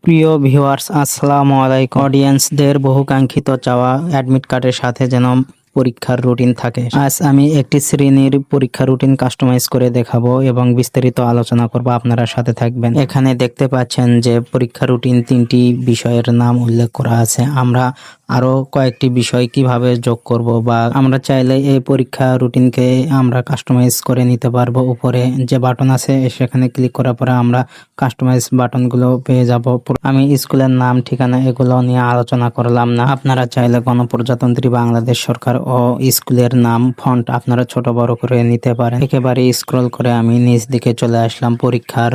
প্রিয় ভিউয়ার্স, আসসালামু আলাইকুম। অডিয়েন্সদের বহুকাঙ্ক্ষিত চাওয়া অ্যাডমিট কার্ডের সাথে যেন পরীক্ষার রুটিন থাকে। আজ আমি একটি শ্রেণীর পরীক্ষা রুটিন কাস্টমাইজ করে দেখাবো এবং বিস্তারিত আলোচনা করব, আপনারা সাথে থাকবেন। এখানে দেখতে পাচ্ছেন যে পরীক্ষা রুটিন 3টি বিষয়ের নাম উল্লেখ করা আছে। আমরা আরো কয়েকটি বিষয় কিভাবে যোগ করব বা আমরা চাইলে এই পরীক্ষা রুটিনকে আমরা কাস্টমাইজ করে নিতে পারবো। উপরে যে বাটন আছে সেখানে ক্লিক করার পরে আমরা কাস্টমাইজ বাটনগুলো পেয়ে যাব। আমি স্কুলের নাম, ঠিকানা এগুলো নিয়ে আলোচনা করলাম না। আপনারা চাইলে গণপ্রজাতন্ত্রী বাংলাদেশ সরকার ও স্কুলের নাম ফন্ট আপনারা ছোট বড় করে নিতে পারেন। একেবারে স্ক্রল করে আমি নিচ দিকে চলে আসলাম। পরীক্ষার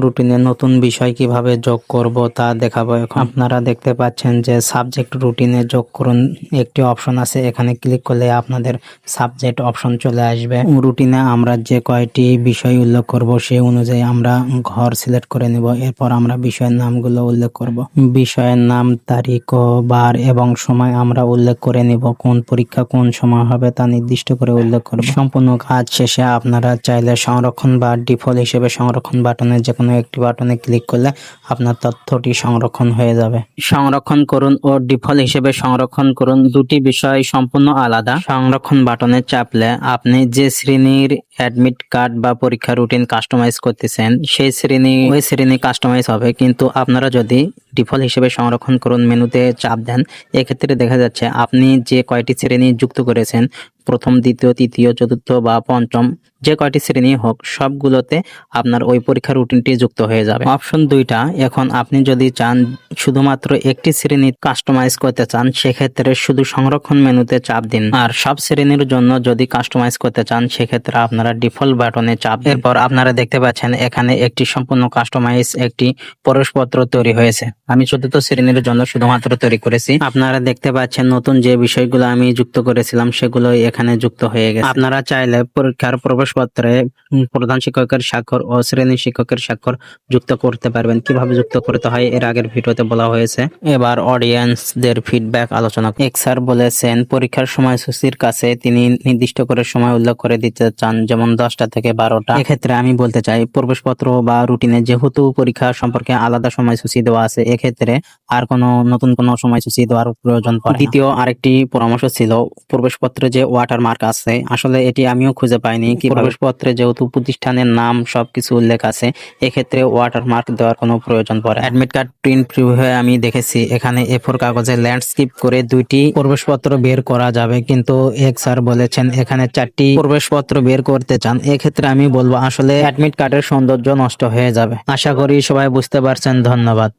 রুটিনে নতুন বিষয় কিভাবে যোগ করব তা দেখাবো। এখন আপনারা দেখতে পাচ্ছেন যে সাবজেক্ট রুটিনে যোগ করুন একটি অপশন আছে। এখানে ক্লিক করলে আপনাদের সাবজেক্ট অপশন চলে আসবে। রুটিনে আমরা যে কয়টি বিষয় উল্লেখ করব সেই অনুযায়ী আমরা ঘর সিলেক্ট করে নেব। এরপর আমরা বিষয়ের নামগুলো উল্লেখ করব। বিষয়ের নাম, তারিখ ও বার এবং সময় আমরা উল্লেখ করে নেব। কোন পরীক্ষা কোন সময় হবে তা নির্দিষ্ট করে উল্লেখ করব। সম্পূর্ণ কাজ শেষে আপনারা চাইলে সংরক্ষণ বা ডিফল্ট হিসেবে সংরক্ষণ বাটনে যে কোনো একটি বাটনে ক্লিক করলে আপনার তথ্যটি সংরক্ষণ হয়ে যাবে। সংরক্ষণ করুন ও ডিফল্ট হিসেবে সংরক্ষণ করুন, দুটি বিষয় সম্পূর্ণ আলাদা। সংরক্ষণ বাটনে চাপলে আপনি যে শ্রেণীর অ্যাডমিট কার্ড বা পরীক্ষা রুটিন কাস্টমাইজ করতেছেন সেই শ্রেণী কাস্টমাইজ হবে। কিন্তু আপনারা যদি ডিফল্ট হিসেবে সংরক্ষণ করুন মেনুতে চাপ দেন, এক্ষেত্রে দেখা যাচ্ছে আপনি যে কয়টি শ্রেণী যুক্ত করেছেন, প্রথম, দ্বিতীয়, তৃতীয়, চতুর্থ বা পঞ্চম, যে কয়টি শ্রেণী হোক সবগুলোতে আপনার ওই পরীক্ষার রুটিনটি যুক্ত হয়ে যাবে। অপশন দুইটা। এখন আপনি যদি চান শুধুমাত্র একটি শ্রেণী কাস্টমাইজ করতে চান, সেক্ষেত্রে শুধু সংরক্ষণ মেনুতে চাপ দিন। আর সব শ্রেণীর জন্য যদি কাস্টমাইজ করতে চান সেক্ষেত্রে আপনারা ডিফল্ট বাটনে চাপ দিন। এরপর আপনারা দেখতে পাচ্ছেন এখানে একটি সম্পূর্ণ কাস্টমাইজ একটি প্রবেশপত্র তৈরি হয়েছে। আমি চতুর্থ শ্রেণীর জন্য শুধুমাত্র তৈরি করেছি। আপনারা দেখতে পাচ্ছেন নতুন যে বিষয়গুলো আমি যুক্ত করেছিলাম সেগুলো এখানে যুক্ত হয়ে গেছে। আপনারা চাইলে পরীক্ষার প্রবেশপত্রে প্রধান শিক্ষকের স্বাক্ষর ও শ্রেণী শিক্ষকের স্বাক্ষর যুক্ত করতে পারবেন। কিভাবে যুক্ত করতে হয় এর আগের ভিডিওতে বলা হয়েছে। এবার অডিয়েন্সদের ফিডব্যাক আলোচনা। এক স্যার বলেছেন পরীক্ষার সময়সূচির কাছে তিনি নির্দিষ্ট করে সময় উল্লেখ করে দিতে চান, যেমন 10টা থেকে 12টা। এক্ষেত্রে আমি বলতে চাই প্রবেশপত্র বা রুটিনে যেহেতু পরীক্ষা সম্পর্কে আলাদা সময়সূচি দেওয়া আছে, এক্ষেত্রে আর নতুন কোনো সময়সূচি দেওয়ার প্রয়োজন পড়ে। দ্বিতীয় আরেকটি পরামর্শ ছিল প্রবেশপত্রে যে ওয়াটারমার্ক আছে, আসলে এটি আমিও খুঁজে পাইনি। কি প্রবেশপত্রে যেহেতু প্রতিষ্ঠানের নাম সবকিছু উল্লেখ আছে, এক্ষেত্রে ওয়াটারমার্ক দেওয়ার কোনো প্রয়োজন পড়ে। অ্যাডমিট কার্ড প্রিন্ট প্রিভিউয়ে আমি দেখেছি এখানে A4 কাগজে ল্যান্ডস্কেপ করে 2টি প্রবেশপত্র বের করা যাবে, কিন্তু এক স্যার বলেছেন এখানে 4টি প্রবেশপত্র বের করতে চান। এক্ষেত্রে আমি বলবো আসলে অ্যাডমিট কার্ডের সৌন্দর্য নষ্ট হয়ে যাবে। আশা করি সবাই বুঝতে পারছেন। ধন্যবাদ।